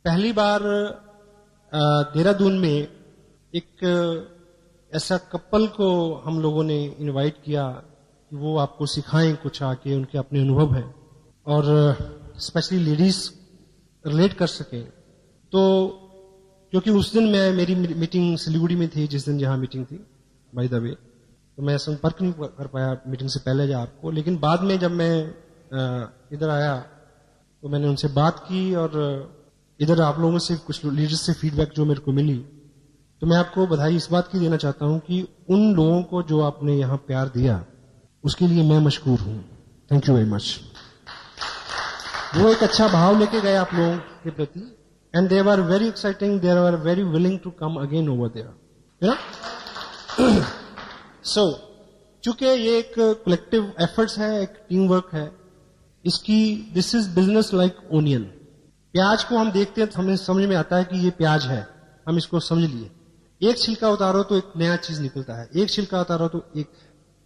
पहली बार देहरादून में एक ऐसा कपल को हम लोगों ने इनवाइट किया कि वो आपको सिखाएं कुछ आके, उनके अपने अनुभव है और स्पेशली लेडीज रिलेट कर सकें। तो क्योंकि उस दिन मेरी मीटिंग सिलीगुड़ी में थी, जिस दिन जहां मीटिंग थी बाय द वे, तो मैं संपर्क नहीं कर पाया मीटिंग से पहले आपको, लेकिन बाद में जब मैं इधर आया तो मैंने उनसे बात की और इधर आप लोगों से कुछ लीडर्स से फीडबैक जो मेरे को मिली, तो मैं आपको बधाई इस बात की देना चाहता हूं कि उन लोगों को जो आपने यहां प्यार दिया उसके लिए मैं मशकूर हूं। Thank you very much. वो एक अच्छा भाव लेके गए आप लोगों के प्रति, and they were very exciting, they were very willing to come again over there. So चूंकि ये एक कलेक्टिव एफर्ट्स है, एक टीम वर्क है, इसकी this is business like onion. प्याज को हम देखते हैं तो हमें समझ में आता है कि ये प्याज है, हम इसको समझ लिए। एक छिलका उतारो तो एक नया चीज निकलता है, एक छिलका उतारो तो एक,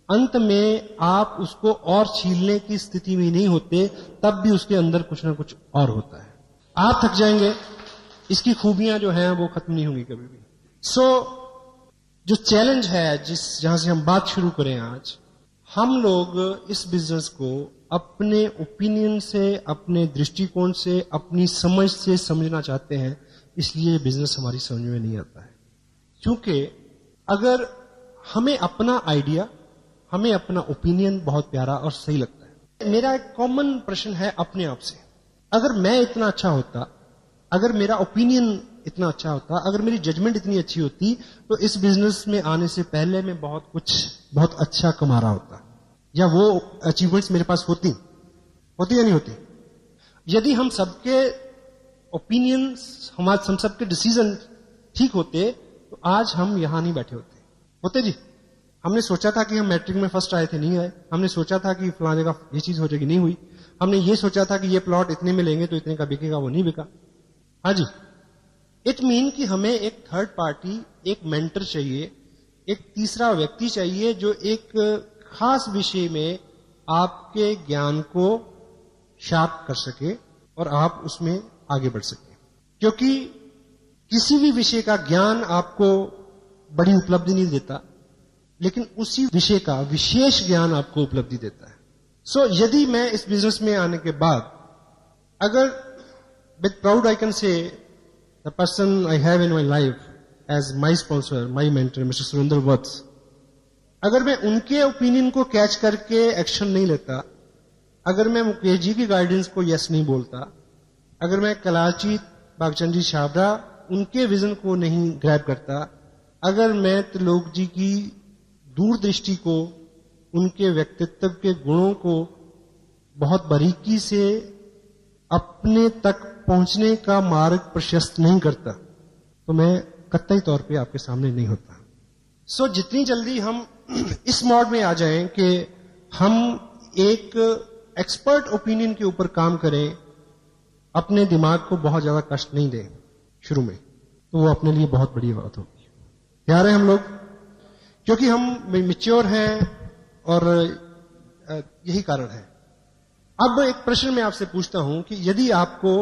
अंत में आप उसको और छीलने की स्थिति में नहीं होते, तब भी उसके अंदर कुछ ना कुछ और होता है। आप थक जाएंगे, इसकी खूबियां जो हैं वो खत्म नहीं होंगी कभी भी। सो जो चैलेंज है जहां से हम बात शुरू करें आज, हम लोग इस बिजनेस को अपने ओपिनियन से, अपने दृष्टिकोण से, अपनी समझ से समझना चाहते हैं, इसलिए बिजनेस हमारी समझ में नहीं आता है। क्योंकि अगर हमें अपना आइडिया, हमें अपना ओपिनियन बहुत प्यारा और सही लगता है। मेरा एक कॉमन प्रश्न है अपने आप से, अगर मैं इतना अच्छा होता, अगर मेरा ओपिनियन इतना अच्छा होता, अगर मेरी जजमेंट इतनी अच्छी होती, तो इस बिजनेस में आने से पहले मैं बहुत अच्छा कमा रहा होता, या वो अचीवमेंट्स मेरे पास होती या नहीं होती। यदि हम सबके ओपिनियंस, हम सबके डिसीजन ठीक होते, तो आज हम यहां नहीं बैठे होते जी। हमने सोचा था कि हम मैट्रिक में फर्स्ट आए थे, नहीं आए। हमने सोचा था कि फलां जगह ये चीज हो जाएगी, नहीं हुई। हमने ये सोचा था कि ये प्लॉट इतने में लेंगे तो इतने का बिकेगा, वो नहीं बिका। हाँ जी, इट मीन कि हमें एक थर्ड पार्टी, एक मेंटर चाहिए, एक तीसरा व्यक्ति चाहिए जो एक खास विषय में आपके ज्ञान को शार्प कर सके और आप उसमें आगे बढ़ सके। क्योंकि किसी भी विषय का ज्ञान आपको बड़ी उपलब्धि नहीं देता, लेकिन उसी विषय का विशेष ज्ञान आपको उपलब्धि देता है। सो यदि मैं इस बिजनेस में आने के बाद, अगर with proud I can say the person I have in my life as my sponsor, my mentor mister Surendra Vats, अगर मैं उनके ओपिनियन को कैच करके एक्शन नहीं लेता, अगर मैं मुकेश जी की गाइडेंस को यस नहीं बोलता, अगर मैं कलाची बागचंद जी छाबड़ा उनके विजन को नहीं ग्रैब करता, अगर मैं त्रिलोक जी की दूरदृष्टि को, उनके व्यक्तित्व के गुणों को बहुत बारीकी से अपने तक पहुंचने का मार्ग प्रशस्त नहीं करता, तो मैं कतई तौर पे आपके सामने नहीं होता। सो जितनी जल्दी हम इस मोड में आ जाएं कि हम एक एक्सपर्ट ओपिनियन के ऊपर काम करें, अपने दिमाग को बहुत ज्यादा कष्ट नहीं दें शुरू में, तो वो अपने लिए बहुत बड़ी बात होगी। प्यारे हम लोग, क्योंकि हम मैच्योर हैं और यही कारण है। अब एक प्रश्न मैं आपसे पूछता हूं कि यदि आपको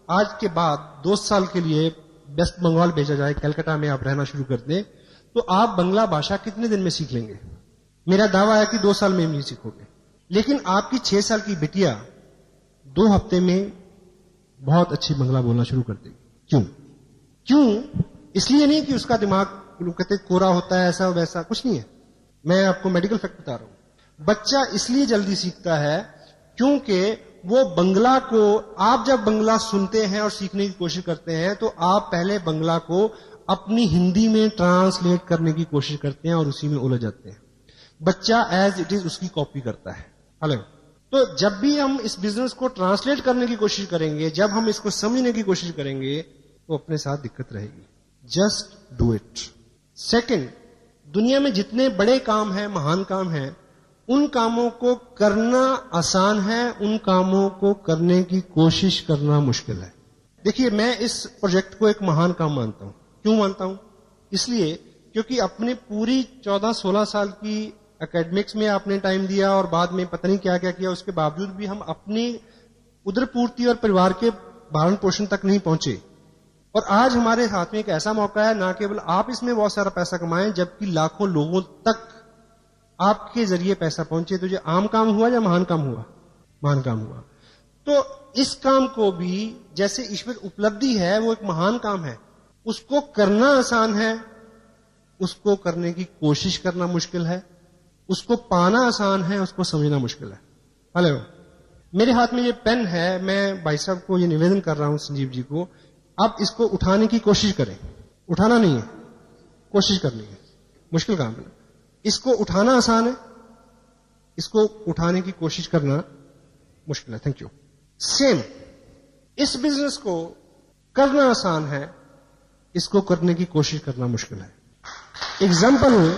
आज के बाद 2 साल के लिए वेस्ट बंगाल भेजा जाए, कलकत्ता में आप रहना शुरू कर दें, तो आप बंगला भाषा कितने दिन में सीख लेंगे? मेरा दावा है कि 2 साल में नहीं सीखोगे, लेकिन आपकी 6 साल की बिटिया 2 हफ्ते में बहुत अच्छी बंगला बोलना शुरू कर देगी। क्यों? इसलिए नहीं कि उसका दिमाग कहते कोरा होता है, ऐसा वैसा कुछ नहीं है। मैं आपको मेडिकल फैक्ट बता रहा हूं। बच्चा इसलिए जल्दी सीखता है क्योंकि वो बंगला को, आप जब बंगला सुनते हैं और सीखने की कोशिश करते हैं, तो आप पहले बंगला को अपनी हिंदी में ट्रांसलेट करने की कोशिश करते हैं और उसी में उलझ जाते हैं। बच्चा एज इट इज उसकी कॉपी करता है। हेलो, तो जब भी हम इस बिजनेस को ट्रांसलेट करने की कोशिश करेंगे, जब हम इसको समझने की कोशिश करेंगे, तो अपने साथ दिक्कत रहेगी। Just do it. सेकंड, दुनिया में जितने बड़े काम हैं, महान काम हैं, उन कामों को करना आसान है, उन कामों को करने की कोशिश करना मुश्किल है। देखिए, मैं इस प्रोजेक्ट को एक महान काम मानता हूं। क्यों मानता हूं? इसलिए क्योंकि अपने पूरी 14-16 साल की एकेडमिक्स में आपने टाइम दिया और बाद में पता नहीं क्या क्या किया, उसके बावजूद भी हम अपनी उदरपूर्ति और परिवार के भरण पोषण तक नहीं पहुंचे। और आज हमारे हाथ में एक ऐसा मौका है, ना केवल आप इसमें बहुत सारा पैसा कमाएं, जबकि लाखों लोगों तक आपके जरिए पैसा पहुंचे। तो ये आम काम हुआ या महान काम हुआ? महान काम हुआ। तो इस काम को भी जैसे ईश्वर उपलब्धि है, वो एक महान काम है। उसको करना आसान है, उसको करने की कोशिश करना मुश्किल है। उसको पाना आसान है, उसको समझना मुश्किल है। हेलो, मेरे हाथ में ये पेन है, मैं भाई साहब को ये निवेदन कर रहा हूं, संजीव जी को, आप इसको उठाने की कोशिश करें। उठाना नहीं है, कोशिश करनी है। मुश्किल काम है। इसको उठाना आसान है, इसको उठाने की कोशिश करना मुश्किल है। Thank you. सेम, इस बिजनेस को करना आसान है, इसको करने की कोशिश करना मुश्किल है। एग्जाम्पल हूं,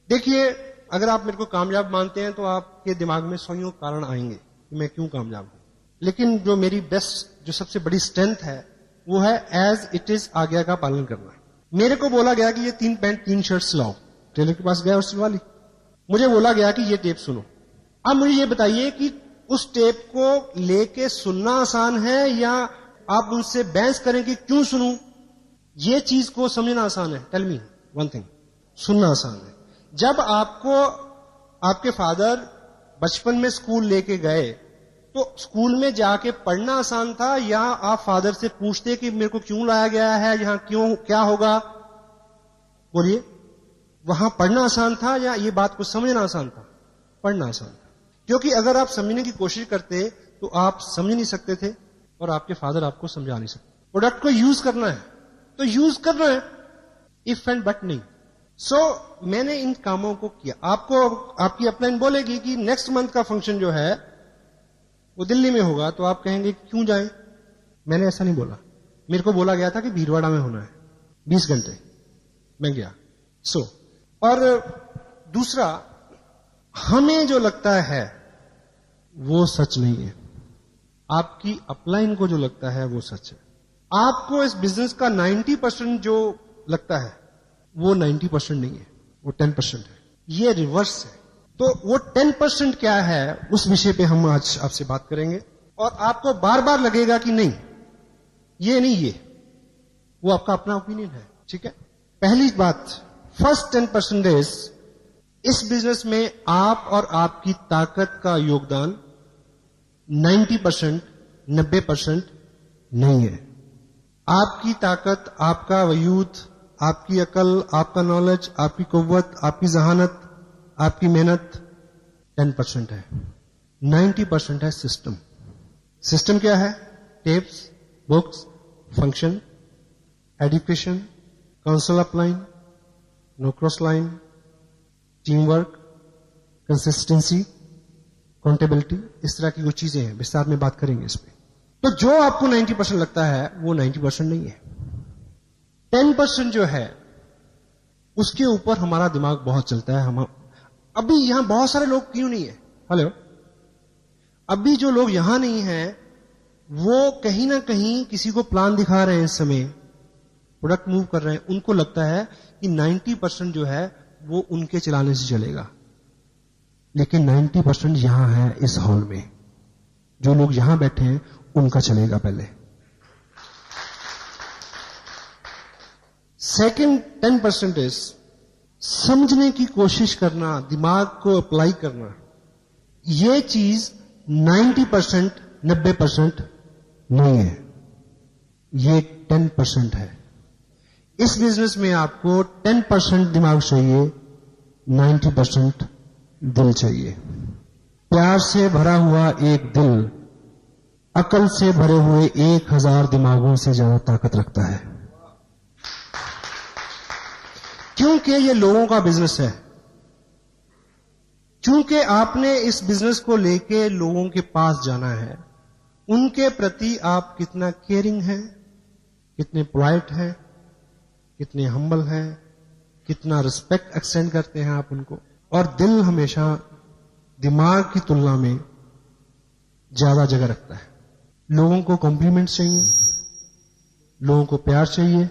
देखिए, अगर आप मेरे को कामयाब मानते हैं तो आपके दिमाग में 100 कारण आएंगे कि मैं क्यों कामयाब हूं। लेकिन जो मेरी बेस्ट, जो सबसे बड़ी स्ट्रेंथ है, वो है एज इट इज आज्ञा का पालन करना। मेरे को बोला गया कि ये 3 पैंट 3 शर्ट सिलाओ, टेलर के पास गया और सिलवा ली। मुझे बोला गया कि ये टेप सुनो। अब मुझे ये बताइए कि उस टेप को लेके सुनना आसान है या आप उनसे बहस करें कि क्यों सुनूं? ये चीज को समझना आसान है। टेल मी वन थिंग, सुनना आसान है। जब आपको आपके फादर बचपन में स्कूल लेके गए, तो स्कूल में जाके पढ़ना आसान था या आप फादर से पूछते कि मेरे को क्यों लाया गया है, यहां क्यों, क्या होगा? बोलिए, वहां पढ़ना आसान था या ये बात को समझना आसान था? पढ़ना आसान था, क्योंकि अगर आप समझने की कोशिश करते तो आप समझ नहीं सकते थे और आपके फादर आपको समझा नहीं सकते। प्रोडक्ट को यूज करना है तो यूज करना है, इफ एंड बट नहीं। सो मैंने इन कामों को किया। आपको आपकी अपलाइन बोलेगी कि नेक्स्ट मंथ का फंक्शन जो है वो दिल्ली में होगा, तो आप कहेंगे क्यों जाएं? मैंने ऐसा नहीं बोला। मेरे को बोला गया था कि भीलवाड़ा में होना है, 20 घंटे। मैं गया। और दूसरा, हमें जो लगता है वो सच नहीं है। आपकी अपलाइन को जो लगता है वो सच है। आपको इस बिजनेस का 90% जो लगता है वो 90% नहीं है, वो 10% है। ये रिवर्स है। तो वो 10% क्या है, उस विषय पे हम आज आपसे बात करेंगे। और आपको बार बार लगेगा कि नहीं, ये नहीं, ये वो आपका अपना ओपिनियन है। ठीक है। पहली बात, फर्स्ट 10% इस बिजनेस में आप और आपकी ताकत का योगदान 90%, 90% नहीं है। आपकी ताकत, आपका वजूद, आपकी अकल, आपका नॉलेज, आपकी कुव्वत, आपकी जहानत, आपकी मेहनत 10% है। 90% है सिस्टम। सिस्टम क्या है? Tapes, books, function, education, council upline, no cross line, team work, consistency, accountability, इस तरह की कुछ चीजें हैं। विस्तार में बात करेंगे इस पे। तो जो आपको 90% लगता है वो 90% नहीं है। 10% जो है उसके ऊपर हमारा दिमाग बहुत चलता है। हम अभी यहां बहुत सारे लोग क्यों नहीं है? हेलो, अभी जो लोग यहां नहीं हैं वो कहीं ना कहीं किसी को प्लान दिखा रहे हैं, इस समय प्रोडक्ट मूव कर रहे हैं। उनको लगता है कि 90% जो है वो उनके चलाने से चलेगा, लेकिन 90% यहां है इस हॉल में। जो लोग यहां बैठे हैं उनका चलेगा पहले। सेकंड 10% समझने की कोशिश करना, दिमाग को अप्लाई करना। ये चीज 90%, 90% नहीं है, ये 10% है। इस बिजनेस में आपको 10% दिमाग चाहिए, 90% दिल चाहिए। प्यार से भरा हुआ एक दिल अकल से भरे हुए 1000 दिमागों से ज्यादा ताकत रखता है, क्योंकि ये लोगों का बिजनेस है। क्योंकि आपने इस बिजनेस को लेके लोगों के पास जाना है। उनके प्रति आप कितना केयरिंग हैं, कितने पोलाइट हैं, कितने हम्बल हैं, कितना रिस्पेक्ट एक्सटेंड करते हैं आप उनको। और दिल हमेशा दिमाग की तुलना में ज्यादा जगह रखता है। लोगों को कॉम्प्लीमेंट्स चाहिए, लोगों को प्यार चाहिए,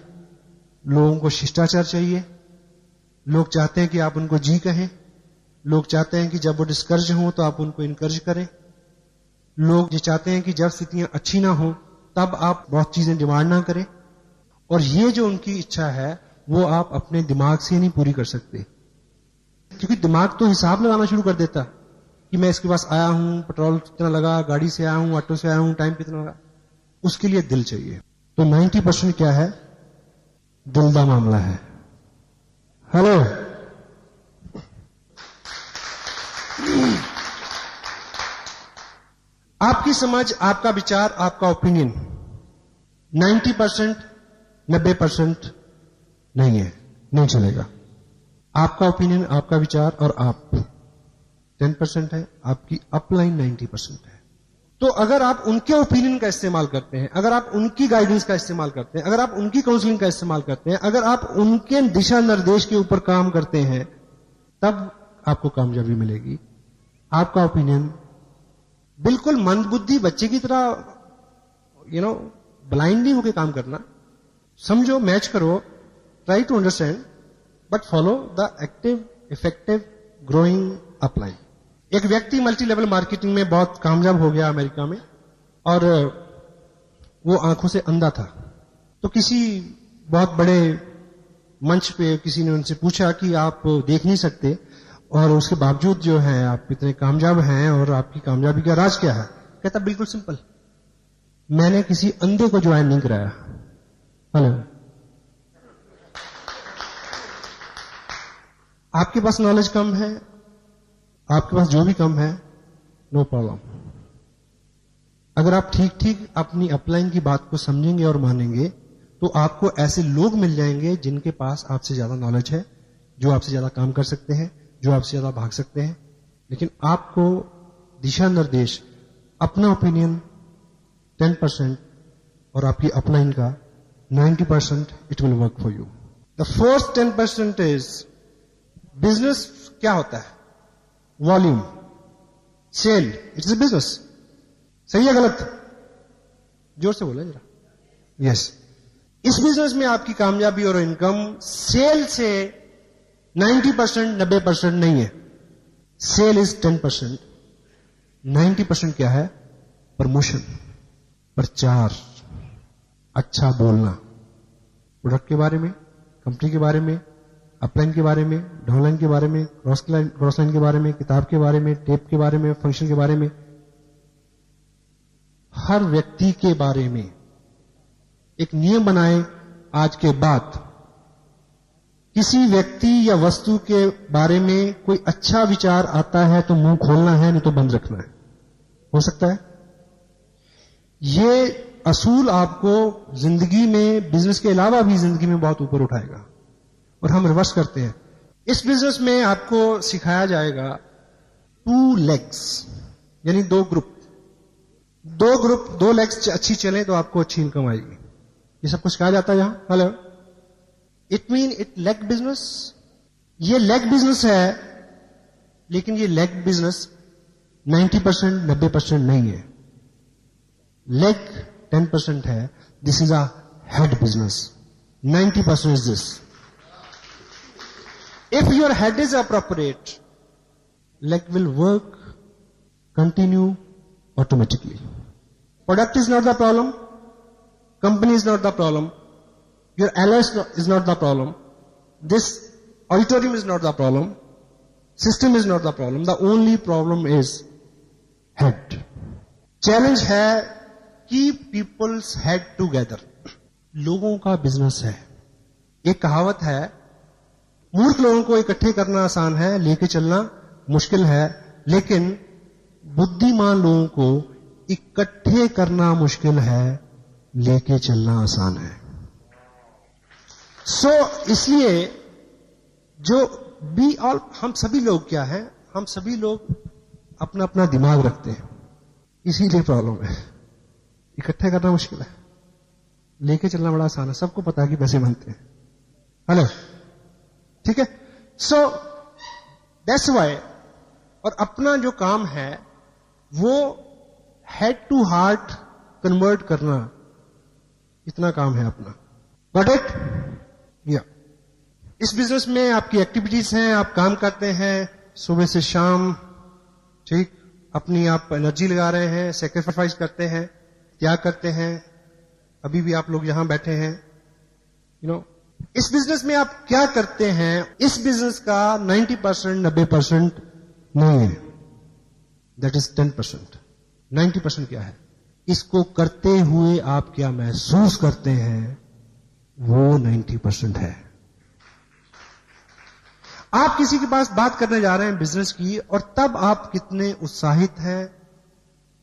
लोगों को शिष्टाचार चाहिए। लोग चाहते हैं कि आप उनको जी कहें। लोग चाहते हैं कि जब वो डिस्करेज हो तो आप उनको इनकरेज करें। लोग ये चाहते हैं कि जब स्थितियां अच्छी ना हो तब आप बहुत चीजें डिमांड ना करें। और ये जो उनकी इच्छा है वो आप अपने दिमाग से नहीं पूरी कर सकते, क्योंकि दिमाग तो हिसाब लगाना शुरू कर देता कि मैं इसके पास आया हूं, पेट्रोल कितना लगा, गाड़ी से आया हूं, ऑटो से आया हूं, टाइम कितना लगा। उसके लिए दिल चाहिए। तो 90% क्या है? दिल का मामला है। हेलो, आपकी समझ, आपका विचार, आपका ओपिनियन 90%, 90% नहीं है, नहीं चलेगा। आपका ओपिनियन, आपका विचार और आप 10% है, आपकी अपलाइन 90% है। तो अगर आप उनके ओपिनियन का इस्तेमाल करते हैं, अगर आप उनकी गाइडेंस का इस्तेमाल करते हैं, अगर आप उनकी काउंसलिंग का इस्तेमाल करते हैं, अगर आप उनके दिशा निर्देश के ऊपर काम करते हैं, तब आपको कामयाबी मिलेगी। आपका ओपिनियन बिल्कुल मंदबुद्धि बच्चे की तरह ब्लाइंडली होकर काम करना, समझो, मैच करो, try to understand, but follow the active, effective, growing upline. एक व्यक्ति मल्टी लेवल मार्केटिंग में बहुत कामयाब हो गया अमेरिका में, और वो आंखों से अंधा था। तो किसी बहुत बड़े मंच पे किसी ने उनसे पूछा कि आप देख नहीं सकते और उसके बावजूद जो है आप इतने कामयाब हैं, और आपकी कामयाबी का राज क्या है? कहता बिल्कुल सिंपल, मैंने किसी अंधे को ज्वाइन नहीं कराया। हेलो, आपके पास नॉलेज कम है, आपके पास जो भी कम है, नो प्रॉब्लम। अगर आप ठीक ठीक अपनी अपलाइन की बात को समझेंगे और मानेंगे, तो आपको ऐसे लोग मिल जाएंगे जिनके पास आपसे ज्यादा नॉलेज है, जो आपसे ज्यादा काम कर सकते हैं, जो आपसे ज्यादा भाग सकते हैं। लेकिन आपको दिशा निर्देश, अपना ओपिनियन 10% और आपकी अपलाइन का 90%, it will work for you. The fourth 10% is business. क्या होता है? Volume, sale, it's a business. सही है गलत? जोर से बोला जरा। यस, इस बिजनेस में आपकी कामयाबी और इनकम सेल से 90%, 90% नहीं है। Cell is 10%। 90% क्या है? प्रमोशन, प्रचार, अच्छा बोलना, प्रोडक्ट के बारे में, कंपनी के बारे में, अपलाइन के बारे में, डाउनलाइन के बारे में, क्रॉस लाइन के बारे में, किताब के बारे में, टेप के बारे में, फंक्शन के बारे में, हर व्यक्ति के बारे में एक नियम बनाएं। आज के बाद किसी व्यक्ति या वस्तु के बारे में कोई अच्छा विचार आता है तो मुंह खोलना है, नहीं तो बंद रखना है। हो सकता है ये असूल आपको जिंदगी में, बिजनेस के अलावा भी जिंदगी में बहुत ऊपर उठाएगा। और हम रिवर्स करते हैं। इस बिजनेस में आपको सिखाया जाएगा 2 legs, यानी 2 ग्रुप। 2 लेग्स अच्छी चले तो आपको अच्छी इनकम आएगी। ये सब कुछ सिखाया जाता है यहां। Hello, it mean it leg business. ये लेग बिजनेस है, लेकिन ये लेग बिजनेस 90%, 90% नहीं है। लेग 10% है। This is a head business. 90% is this. If your head is appropriate, leg will work, continue automatically. Product is not the problem. Company is not the problem. Your allies is not the problem. This auditorium is not the problem. System is not the problem. The only problem is head. Challenge है, keep people's head together. लोगों का business है। एक कहावत है, मूर्ख लोगों को इकट्ठे करना आसान है, लेके चलना मुश्किल है। लेकिन बुद्धिमान लोगों को इकट्ठे करना मुश्किल है, लेके चलना आसान है। इसलिए जो हम सभी लोग क्या है, हम सभी लोग अपना अपना दिमाग रखते हैं, इसीलिए प्रॉब्लम है। इकट्ठे करना मुश्किल है, लेके चलना बड़ा आसान है। सबको पता है कि पैसे बनते हैं। हेलो, ठीक है। दैट्स वाई, और अपना जो काम है वो हेड टू हार्ट कन्वर्ट करना, इतना काम है अपना। Got it? या इस बिजनेस में आपकी एक्टिविटीज हैं, आप काम करते हैं सुबह से शाम, ठीक, अपनी आप एनर्जी लगा रहे हैं, सेक्रीफाइस करते हैं, त्याग करते हैं, अभी भी आप लोग यहां बैठे हैं, इस बिजनेस में आप क्या करते हैं, इस बिजनेस का 90%, 90% नहीं है, दैट इज 10%। 90% क्या है? इसको करते हुए आप क्या महसूस करते हैं, वो 90% है। आप किसी के पास बात करने जा रहे हैं बिजनेस की, और तब आप कितने उत्साहित हैं,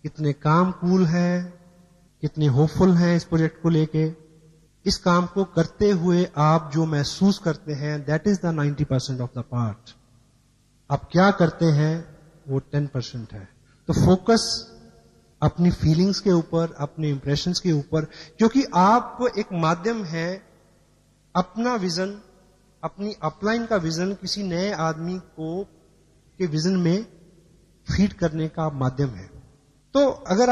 कितने काम कूल हैं, कितने होपफुल हैं इस प्रोजेक्ट को लेके, इस काम को करते हुए आप जो महसूस करते हैं, that is the 90% of the part. आप क्या करते हैं वो 10% है। तो फोकस अपनी फीलिंग्स के ऊपर, अपने इंप्रेशंस के ऊपर, क्योंकि आप एक माध्यम है, अपना विजन, अपनी अपलाइन का विजन किसी नए आदमी को के विजन में फीड करने का माध्यम है। तो अगर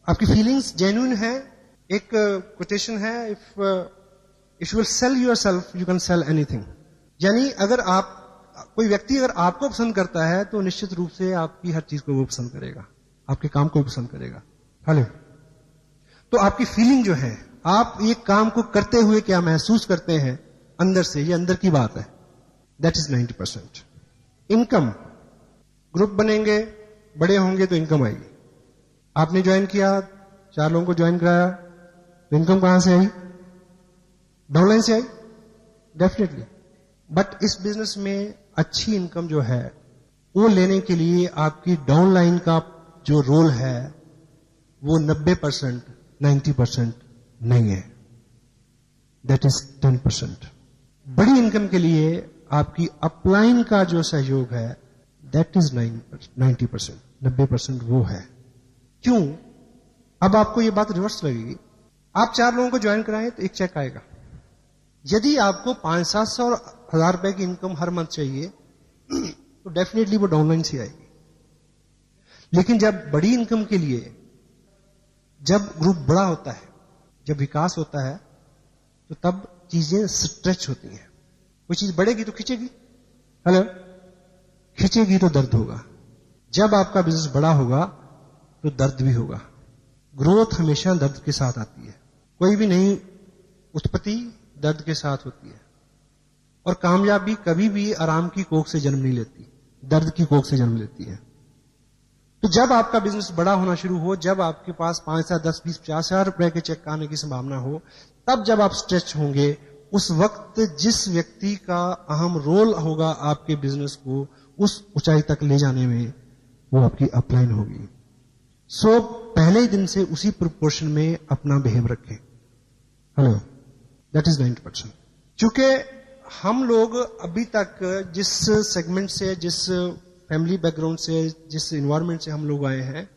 आपकी फीलिंग्स जेन्युइन है, एक कोटेशन है, if you will sell yourself you can sell anything. यानी अगर कोई व्यक्ति अगर आपको पसंद करता है तो निश्चित रूप से आपकी हर चीज को वो पसंद करेगा, आपके काम को भी पसंद करेगा। हेलो, तो आपकी फीलिंग जो है, आप ये काम को करते हुए क्या महसूस करते हैं अंदर से, ये अंदर की बात है, दैट इज 90%। इनकम, ग्रुप बनेंगे, बड़े होंगे तो इनकम आएगी। आपने ज्वाइन किया, 4 लोगों को ज्वाइन कराया, तो इनकम कहां से आई? डाउनलाइन से आई, डेफिनेटली। बट इस बिजनेस में अच्छी इनकम जो है वो लेने के लिए आपकी डाउनलाइन का जो रोल है वो 90%, 90% नहीं है, दैट इज 10%। बड़ी इनकम के लिए आपकी अपलाइन का जो सहयोग है, दैट इज 90%, 90% वो है। क्यों? अब आपको ये बात रिवर्स लगेगी। आप 4 लोगों को ज्वाइन कराएं तो एक चेक आएगा। यदि आपको 500-700 और 1000 रुपए की इनकम हर मंथ चाहिए तो डेफिनेटली वो डाउनलाइन से आएगी। लेकिन जब बड़ी इनकम के लिए, जब ग्रुप बड़ा होता है, जब विकास होता है, तो तब चीजें स्ट्रेच होती हैं। कोई चीज बढ़ेगी तो खींचेगी, हेलो, खींचेगी तो दर्द होगा। जब आपका बिजनेस बड़ा होगा तो दर्द भी होगा। ग्रोथ हमेशा दर्द के साथ आती है। कोई भी नई उत्पत्ति दर्द के साथ होती है, और कामयाबी कभी भी आराम की कोख से जन्म नहीं लेती, दर्द की कोख से जन्म लेती है। तो जब आपका बिजनेस बड़ा होना शुरू हो, जब आपके पास 5 से 10, 20, 50 हजार रुपए के चेक आने की संभावना हो, तब जब आप स्ट्रेच होंगे, उस वक्त जिस व्यक्ति का अहम रोल होगा आपके बिजनेस को उस ऊंचाई तक ले जाने में, वो आपकी अपलाइन होगी। सो पहले ही दिन से उसी प्रोपोर्शन में अपना बिहेव रखें। Hello, that is 90%। क्योंकि हम लोग अभी तक जिस सेगमेंट से, जिस फैमिली बैकग्राउंड से, जिस इन्वायरमेंट से हम लोग आए हैं,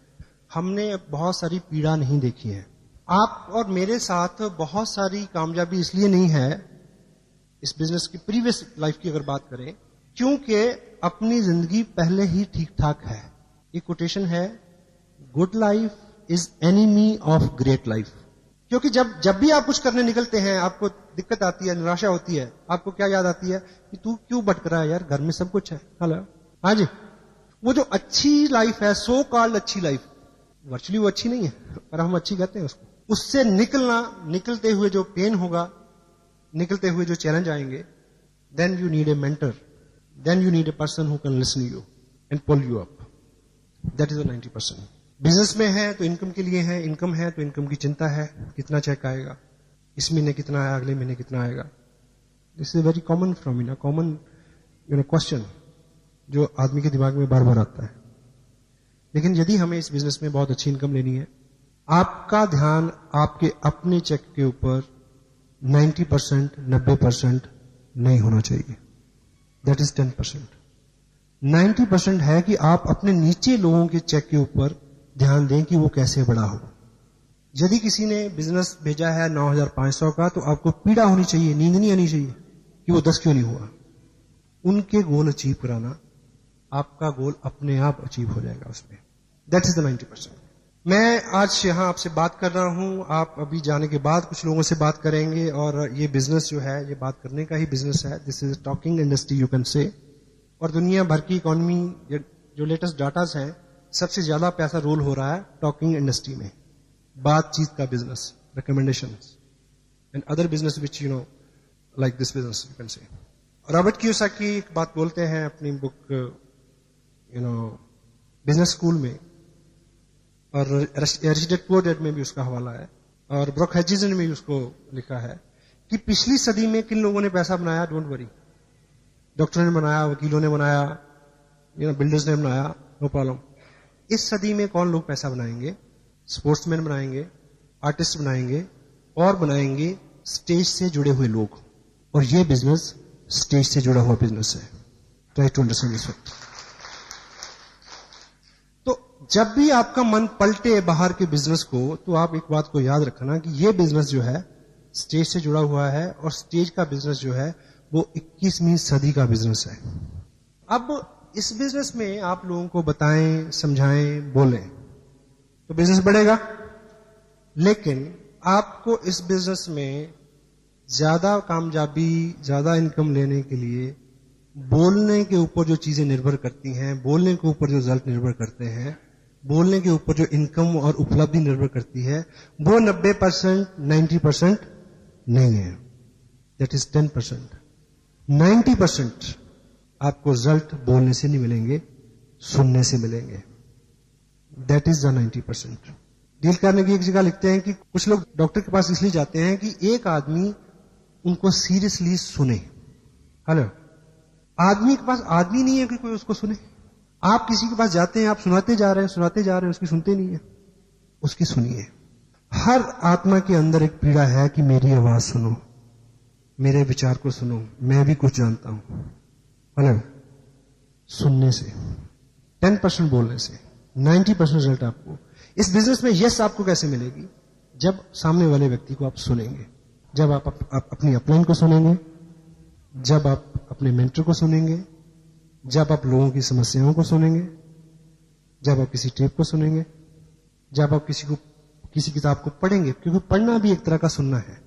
हमने बहुत सारी पीड़ा नहीं देखी है। आप और मेरे साथ बहुत सारी कामयाबी इसलिए नहीं है इस बिजनेस की, प्रीवियस लाइफ की अगर बात करें, क्योंकि अपनी जिंदगी पहले ही ठीक ठाक है। ये कोटेशन है, good life is enemy of great life. क्योंकि जब भी आप कुछ करने निकलते हैं, आपको दिक्कत आती है, निराशा होती है, आपको क्या याद आती है कि तू क्यों भटक रहा है यार, घर में सब कुछ है। हेलो, हाँ जी, वो जो अच्छी लाइफ है, सो कॉल्ड अच्छी लाइफ, वर्चुअली वो अच्छी नहीं है, पर हम अच्छी कहते हैं उसको। उससे निकलते हुए जो पेन होगा, निकलते हुए जो चैलेंज आएंगे, then you need a mentor, then you need a person who can listen you and pull you up. That is the 90%। Business में है तो इनकम के लिए है, इनकम है तो इनकम की चिंता है, कितना चेक आएगा, इस महीने कितना आया, अगले महीने कितना आएगा। दिस इज वेरी कॉमन फ्रॉमिना, कॉमन क्वेश्चन जो आदमी के दिमाग में बार बार आता है। लेकिन यदि हमें इस बिजनेस में बहुत अच्छी इनकम लेनी है, आपका ध्यान आपके अपने चेक के ऊपर 90%, 90% नहीं होना चाहिए, दैट इज 10%। 90% है कि आप अपने नीचे लोगों के चेक के ऊपर ध्यान दें कि वो कैसे बड़ा हो। यदि किसी ने बिजनेस भेजा है 9500 का, तो आपको पीड़ा होनी चाहिए, नींद नहीं आनी चाहिए कि वो 10 क्यों नहीं हुआ। उनके गोल अचीव कराना, आपका गोल अपने आप अचीव हो जाएगा उसमें। That is the 90%। मैं आज यहां आपसे बात कर रहा हूं, आप अभी जाने के बाद कुछ लोगों से बात करेंगे, और ये बिजनेस जो है, ये बात करने का ही बिजनेस है। This is talking industry you can say. और दुनिया भर की इकोनॉमी जो लेटेस्ट डाटास हैं, सबसे ज्यादा पैसा रोल हो रहा है टॉकिंग इंडस्ट्री में। बातचीत का business, recommendation and other business which you know like this business you can say. Robert Kiyosaki एक बात बोलते हैं अपनी book you know business school में, और रिच डैड पुअर डैड में भी उसका हवाला है, और ब्रुक हचिंसन ने भी उसको लिखा है कि पिछली सदी में किन लोगों ने पैसा बनाया, डोंट वरी। डॉक्टरों ने बनाया, वकीलों ने बनाया, यू नो बिल्डर्स ने बनाया, नो प्रॉब्लम। इस सदी में कौन लोग पैसा बनाएंगे? स्पोर्ट्समैन बनाएंगे, आर्टिस्ट बनाएंगे, और बनाएंगे स्टेज से जुड़े हुए लोग। और ये बिजनेस स्टेज से जुड़ा हुआ बिजनेस है। Try to understand this fact. तो जब भी आपका मन पलटे बाहर के बिजनेस को, तो आप एक बात को याद रखना कि ये बिजनेस जो है स्टेज से जुड़ा हुआ है, और स्टेज का बिजनेस जो है वो 21वीं सदी का बिजनेस है। अब इस बिजनेस में आप लोगों को बताएं, समझाएं, बोलें तो बिजनेस बढ़ेगा। लेकिन आपको इस बिजनेस में ज्यादा कामयाबी, ज्यादा इनकम लेने के लिए बोलने के ऊपर जो चीजें निर्भर करती हैं, बोलने के ऊपर जो रिजल्ट निर्भर करते हैं, बोलने के ऊपर जो इनकम और उपलब्धि निर्भर करती है, वो 90%, 90% नहीं है। That is 10%। 90% आपको रिजल्ट बोलने से नहीं मिलेंगे, सुनने से मिलेंगे। That is the 90%। डील करने की एक जगह लिखते हैं कि कुछ लोग डॉक्टर के पास इसलिए जाते हैं कि एक आदमी उनको सीरियसली सुने। हेलो, आदमी के पास आदमी नहीं है कि कोई उसको सुने। आप किसी के पास जाते हैं, आप सुनाते जा रहे हैं, उसकी सुनते नहीं है, उसकी सुनिए। हर आत्मा के अंदर एक पीड़ा है कि मेरी आवाज सुनो, मेरे विचार को सुनो, मैं भी कुछ जानता हूं। हेलो, सुनने से, 10% बोलने से 90% रिजल्ट आपको इस बिजनेस में यस आपको कैसे मिलेगी? जब सामने वाले व्यक्ति को आप सुनेंगे, जब आप अपनी अपलाइन को सुनेंगे, जब आप अपने मेंटर को सुनेंगे, जब आप लोगों की समस्याओं को सुनेंगे, जब आप किसी टेप को सुनेंगे, जब आप किसी किताब को पढ़ेंगे, क्योंकि पढ़ना भी एक तरह का सुनना है।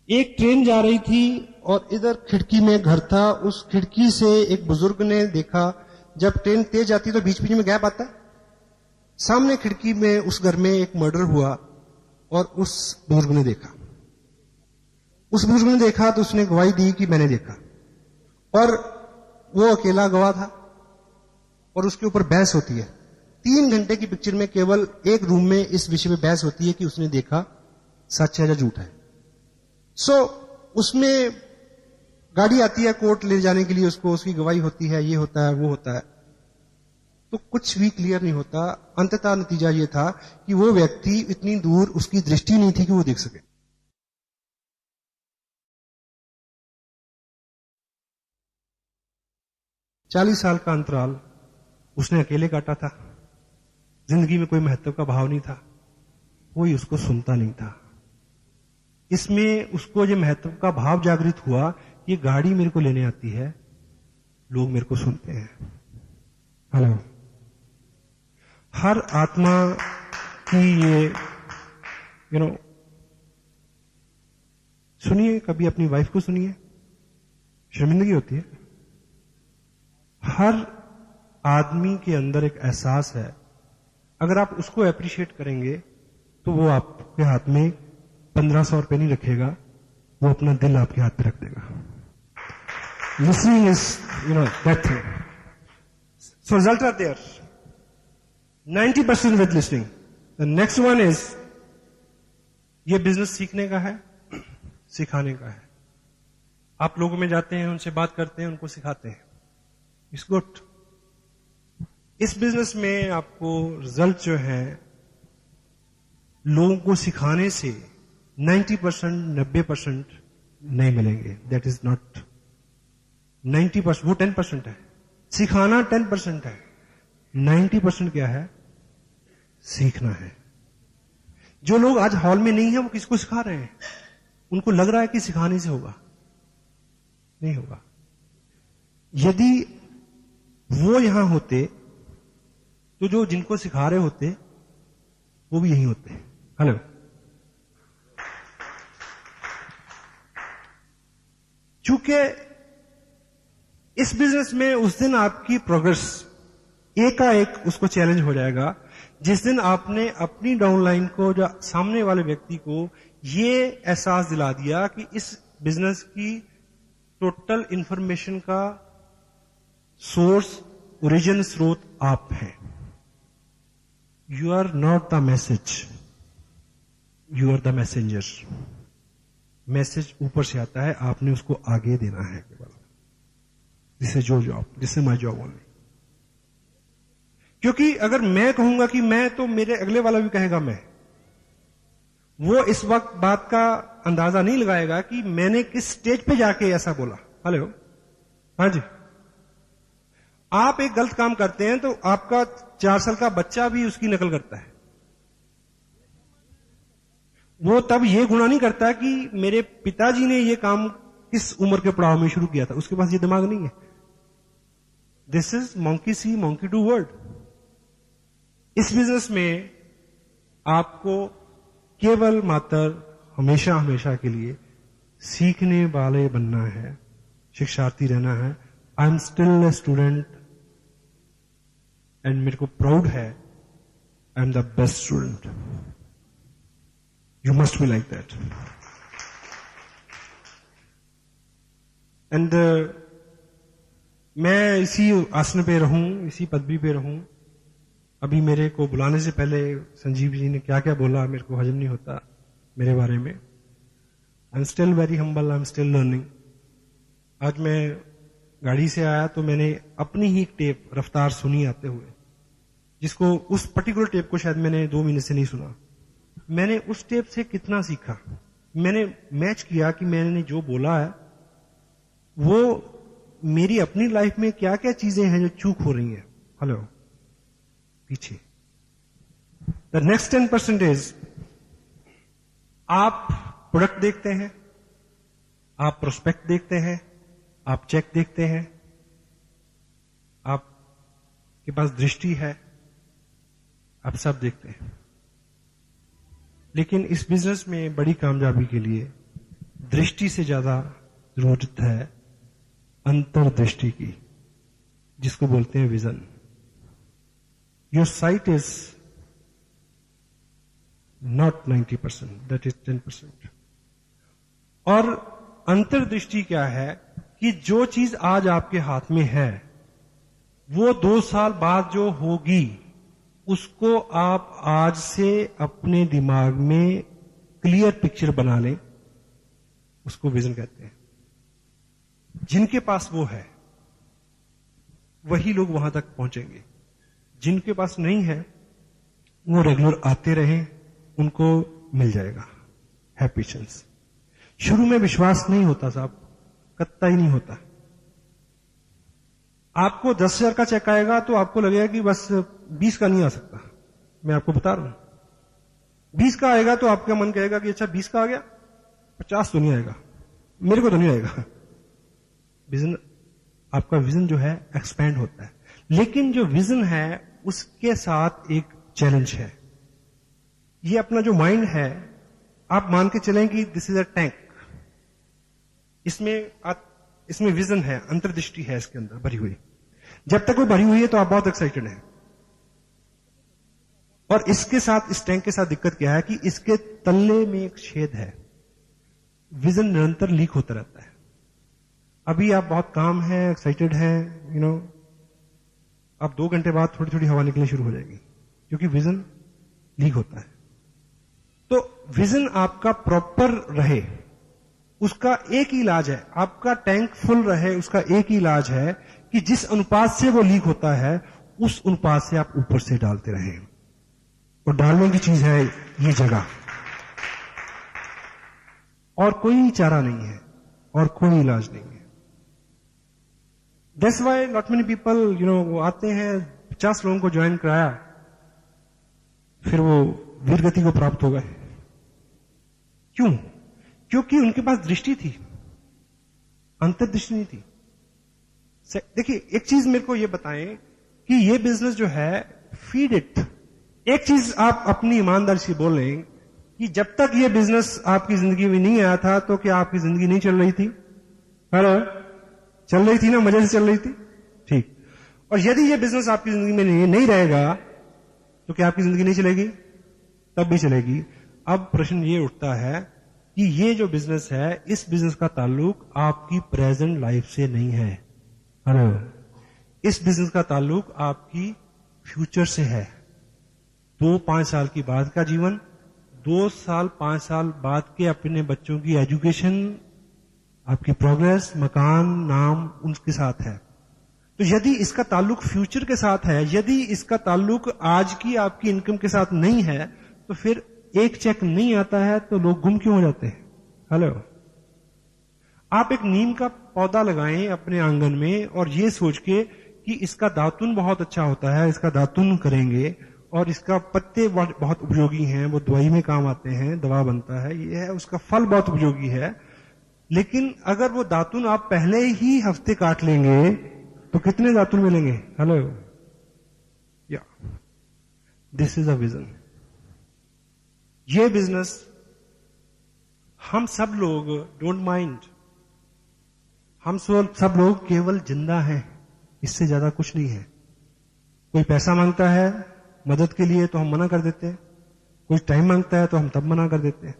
एक ट्रेन जा रही थी और इधर खिड़की में घर था। उस खिड़की से एक बुजुर्ग ने देखा, जब ट्रेन तेज जाती तो बीच बीच में गैप आता है। सामने खिड़की में उस घर में एक मर्डर हुआ और उस बुजुर्ग ने देखा। तो उसने गवाही दी कि मैंने देखा, और वो अकेला गवाह था और उसके ऊपर बहस होती है। 3 घंटे की पिक्चर में केवल एक रूम में इस विषय में बहस होती है कि उसने देखा सच है या झूठ है। उसमें गाड़ी आती है कोर्ट ले जाने के लिए, उसको उसकी गवाही होती है, ये होता है, वो होता है, तो कुछ भी क्लियर नहीं होता। अंततः नतीजा ये था कि वो व्यक्ति इतनी दूर, उसकी दृष्टि नहीं थी कि वो देख सके। चालीस साल का अंतराल उसने अकेले काटा था। जिंदगी में कोई महत्व का भाव नहीं था, कोई उसको सुनता नहीं था। इसमें उसको ये महत्व का भाव जागृत हुआ, ये गाड़ी मेरे को लेने आती है, लोग मेरे को सुनते हैं। हेलो, हर आत्मा की ये सुनिए, कभी अपनी वाइफ को सुनिए, शर्मिंदगी होती है। हर आदमी के अंदर एक एहसास है, अगर आप उसको अप्रिशिएट करेंगे तो वो आपके हाथ में 1500 रुपए नहीं रखेगा, वो अपना दिल आपके हाथ पे रख देगा। Listening is that thing. So result are there, 90% with listening. The next one is, ये बिजनेस सीखने का है, सिखाने का है। आप लोगों में जाते हैं, उनसे बात करते हैं, उनको सिखाते हैं, इट्स गुड। इस बिजनेस में आपको रिजल्ट जो है लोगों को सिखाने से 90%, 90% नहीं मिलेंगे। दैट इज नॉट 90%, वो 10% है। सिखाना 10% है, 90% क्या है? सीखना है। जो लोग आज हॉल में नहीं है वो किसको सिखा रहे हैं? उनको लग रहा है कि सिखाने से होगा, नहीं होगा। यदि वो यहां होते तो जो जिनको सिखा रहे होते वो भी यहीं होते। हेलो, चूंकि इस बिजनेस में उस दिन आपकी प्रोग्रेस एकाएक उसको चैलेंज हो जाएगा जिस दिन आपने अपनी डाउनलाइन को, जो सामने वाले व्यक्ति को ये एहसास दिला दिया कि इस बिजनेस की टोटल इंफॉर्मेशन का सोर्स, ओरिजिन, स्रोत आप हैं। You are not the message, you are the messenger. Message ऊपर से आता है, आपने उसको आगे देना है केवल। This is your job, this is my job only. क्योंकि अगर मैं कहूंगा कि मैं, तो मेरे अगले वाला भी कहेगा मैं। वो इस वक्त बात का अंदाजा नहीं लगाएगा कि मैंने किस स्टेज पे जाके ऐसा बोला। हेलो, हाँ जी। आप एक गलत काम करते हैं तो आपका 4 साल का बच्चा भी उसकी नकल करता है। वो तब ये गुनाह नहीं करता कि मेरे पिताजी ने ये काम किस उम्र के पड़ाव में शुरू किया था, उसके पास ये दिमाग नहीं है। This is monkey C monkey do word. इस बिजनेस में आपको केवल मात्र हमेशा हमेशा के लिए सीखने वाले बनना है, शिक्षार्थी रहना है। I am still a student and मेरे को प्राउड है, I am the best student. You must be like that. And मैं इसी आसन पे रहूं, इसी पदवी पे रहूं। अभी मेरे को बुलाने से पहले संजीव जी ने क्या क्या बोला, मेरे को हजम नहीं होता मेरे बारे में। I am still very humble, I am still learning. आज मैं गाड़ी से आया तो मैंने अपनी ही टेप रफ्तार सुनी आते हुए, जिसको, उस पर्टिकुलर टेप को शायद मैंने 2 महीने से नहीं सुना। मैंने उस टेप से कितना सीखा। मैंने मैच किया कि मैंने जो बोला है वो मेरी अपनी लाइफ में क्या क्या चीजें हैं जो चूक हो रही हैं। हेलो, पीछे द नेक्स्ट 10% इज, आप प्रोडक्ट देखते हैं, आप प्रोस्पेक्ट देखते हैं, आप चेक देखते हैं, आपके पास दृष्टि है, आप सब देखते हैं। लेकिन इस बिजनेस में बड़ी कामयाबी के लिए दृष्टि से ज्यादा जरूरत है अंतर्दृष्टि की, जिसको बोलते हैं vision. Your site is not 90%, that is 10%। और अंतर्दृष्टि क्या है कि जो चीज आज आपके हाथ में है वो 2 साल बाद जो होगी उसको आप आज से अपने दिमाग में क्लियर पिक्चर बना लें, उसको विजन कहते हैं। जिनके पास वो है वही लोग वहां तक पहुंचेंगे। जिनके पास नहीं है वो रेगुलर आते रहें, उनको मिल जाएगा। है पेशेंस। शुरू में विश्वास नहीं होता साहब, कत्ता ही नहीं होता। आपको 10,000 का चेक आएगा तो आपको लगेगा कि बस 20 का नहीं आ सकता। मैं आपको बता रहा हूं, 20 का आएगा तो आपका मन कहेगा कि अच्छा 20 का आ गया, 50 तो नहीं आएगा, मेरे को तो नहीं आएगा। विजन, आपका विजन जो है एक्सपैंड होता है। लेकिन जो विजन है उसके साथ एक चैलेंज है। ये अपना जो माइंड है, आप मान के चलें कि दिस इज अ टैंक, इसमें विजन है, अंतर्दृष्टि है इसके अंदर भरी हुई। जब तक वो भरी हुई है तो आप बहुत एक्साइटेड हैं। और इसके साथ, इस टैंक के साथ दिक्कत क्या है कि इसके तल्ले में एक छेद है। विजन निरंतर लीक होता रहता है। अभी आप बहुत काम है, एक्साइटेड हैं, यू नो, अब 2 घंटे बाद थोड़ी थोड़ी हवा निकलनी शुरू हो जाएगी, क्योंकि विजन लीक होता है। तो विजन आपका प्रॉपर रहे, उसका एक ही इलाज है, आपका टैंक फुल रहे, उसका एक ही इलाज है कि जिस अनुपात से वो लीक होता है उस अनुपात से आप ऊपर से डालते रहें। और डालने की चीज है ये जगह, और कोई चारा नहीं है और कोई इलाज नहीं है। That's why not many people, वो आते हैं, 50 लोगों को ज्वाइन कराया, फिर वो वीर गति को प्राप्त हो गए। क्यों? क्योंकि उनके पास दृष्टि थी, अंतर्दृष्टि नहीं थी। देखिए, एक चीज मेरे को ये बताएं कि ये बिजनेस जो है, फीड इट। एक चीज आप अपनी ईमानदारी से बोलें कि जब तक ये बिजनेस आपकी जिंदगी में नहीं आया था तो क्या आपकी जिंदगी नहीं चल रही थी? हेलो, चल रही थी ना, मजे से चल रही थी, ठीक। और यदि ये बिजनेस आपकी जिंदगी में नहीं रहेगा तो क्या आपकी जिंदगी नहीं चलेगी? तब भी चलेगी। अब प्रश्न ये उठता है कि ये जो बिजनेस है, इस बिजनेस का ताल्लुक आपकी प्रेजेंट लाइफ से नहीं है। हेलो, इस बिजनेस का ताल्लुक आपकी फ्यूचर से है। 2-5 साल की बाद का जीवन, 2 साल 5 साल बाद के अपने बच्चों की एजुकेशन, आपकी प्रोग्रेस, मकान, नाम उनके साथ है। तो यदि इसका ताल्लुक फ्यूचर के साथ है, यदि इसका ताल्लुक आज की आपकी इनकम के साथ नहीं है, तो फिर एक चेक नहीं आता है तो लोग गुम क्यों हो जाते हैं? हेलो, आप एक नीम का पौधा लगाएं अपने आंगन में और ये सोच के कि इसका दातुन बहुत अच्छा होता है, इसका दातुन करेंगे और इसका पत्ते बहुत उपयोगी हैं, वो दवाई में काम आते हैं, दवा बनता है, ये है, उसका फल बहुत उपयोगी है। लेकिन अगर वो दातुन आप पहले ही हफ्ते काट लेंगे तो कितने दातुन मिलेंगे? हेलो, या दिस इज अ विजन। ये बिजनेस हम सब लोग डोंट माइंड, हम सब लोग केवल जिंदा हैं, इससे ज्यादा कुछ नहीं है। कोई पैसा मांगता है मदद के लिए तो हम मना कर देते हैं, कोई टाइम मांगता है तो हम तब मना कर देते हैं।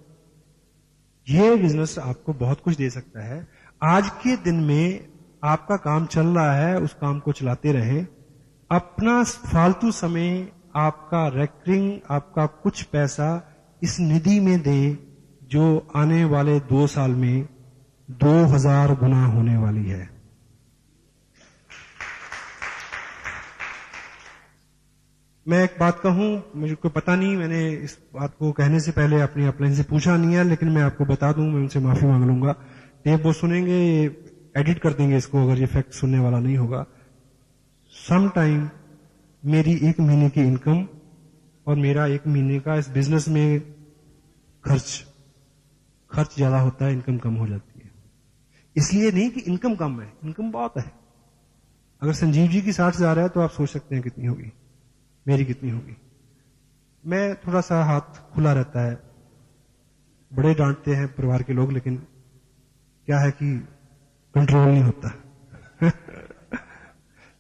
ये बिजनेस आपको बहुत कुछ दे सकता है। आज के दिन में आपका काम चल रहा है, उस काम को चलाते रहें। अपना फालतू समय, आपका रेकरिंग, आपका कुछ पैसा इस निधि में दें जो आने वाले 2 साल में 2000 गुना होने वाली है। मैं एक बात कहूं, मुझे को पता नहीं, मैंने इस बात को कहने से पहले अपनी अपलाइन से पूछा नहीं है, लेकिन मैं आपको बता दूं, मैं उनसे माफी मांग लूंगा। टेप वो सुनेंगे, एडिट कर देंगे इसको अगर ये फैक्ट सुनने वाला नहीं होगा। सम टाइम मेरी 1 महीने की इनकम और मेरा 1 महीने का इस बिजनेस में खर्च ज्यादा होता है, इनकम कम हो जाती है। इसलिए नहीं कि इनकम कम है, इनकम बहुत है। अगर संजीव जी की 60,000 है तो आप सोच सकते हैं कितनी होगी, मेरी कितनी होगी। मैं थोड़ा सा हाथ खुला रहता है, बड़े डांटते हैं परिवार के लोग, लेकिन क्या है कि कंट्रोल नहीं होता।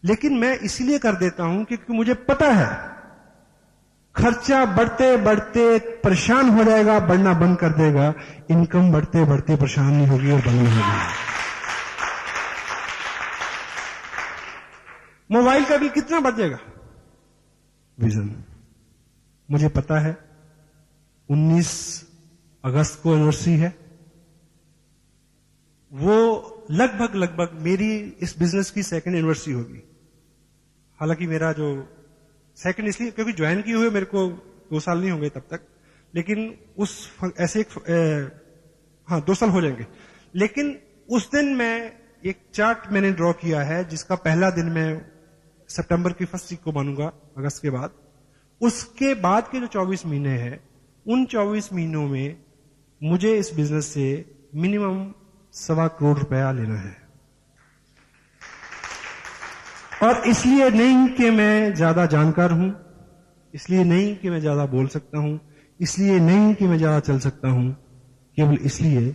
लेकिन मैं इसलिए कर देता हूं क्योंकि मुझे पता है खर्चा बढ़ते बढ़ते परेशान हो जाएगा, बढ़ना बंद कर देगा। इनकम बढ़ते बढ़ते परेशान नहीं होगी और बंद नहीं होगी। मोबाइल का बिल कितना बढ़ जाएगा? विजन। मुझे पता है 19 अगस्त को एनिवर्सरी है, वो लगभग मेरी इस बिजनेस की 2nd एनिवर्सरी होगी। हालांकि मेरा जो 2nd इसलिए क्योंकि ज्वाइन किए हुए मेरे को 2 साल नहीं होंगे तब तक, लेकिन उस ऐसे 2 साल हो जाएंगे। लेकिन उस दिन मैं एक चार्ट मैंने ड्रॉ किया है जिसका पहला दिन मैं सितंबर की 1st वीक को मानूंगा, अगस्त के बाद। उसके बाद के जो 24 महीने हैं, उन 24 महीनों में मुझे इस बिजनेस से मिनिमम 1.25 करोड़ रुपया लेना है। और इसलिए नहीं कि मैं ज्यादा जानकार हूं, इसलिए नहीं कि मैं ज्यादा बोल सकता हूं, इसलिए नहीं कि मैं ज्यादा चल सकता हूं, केवल इसलिए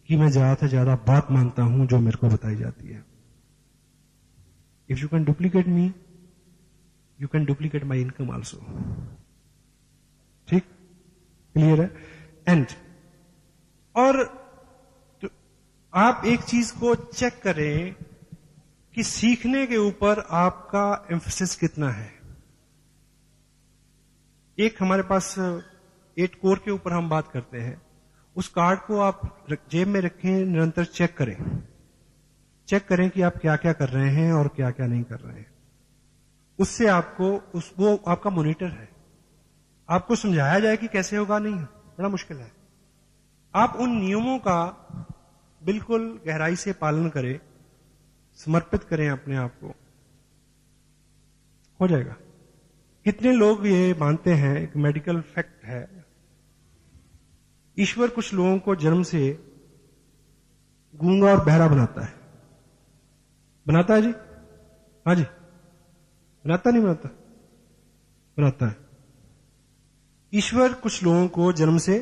कि मैं ज्यादा से ज्यादा बात मानता हूं जो मेरे को बताई जाती है। If you can duplicate me, you can duplicate my income also. ठीक, क्लियर है? एंड और तो आप एक चीज को चेक करें कि सीखने के ऊपर आपका एम्फेसिस कितना है। एक हमारे पास 8 कोर के ऊपर हम बात करते हैं, उस कार्ड को आप जेब में रखें, निरंतर चेक करें कि आप क्या क्या कर रहे हैं और क्या क्या नहीं कर रहे हैं। उससे आपको वो आपका मॉनिटर है। आपको समझाया जाए कि कैसे होगा, नहीं बड़ा मुश्किल है। आप उन नियमों का बिल्कुल गहराई से पालन करें, समर्पित करें अपने आप को, हो जाएगा। कितने लोग ये मानते हैं, एक मेडिकल फैक्ट है, ईश्वर कुछ लोगों को जन्म से गूंगा और बहरा बनाता है। बनाता है जी? हाँ जी, बनाता नहीं बनाता? बनाता है। ईश्वर कुछ लोगों को जन्म से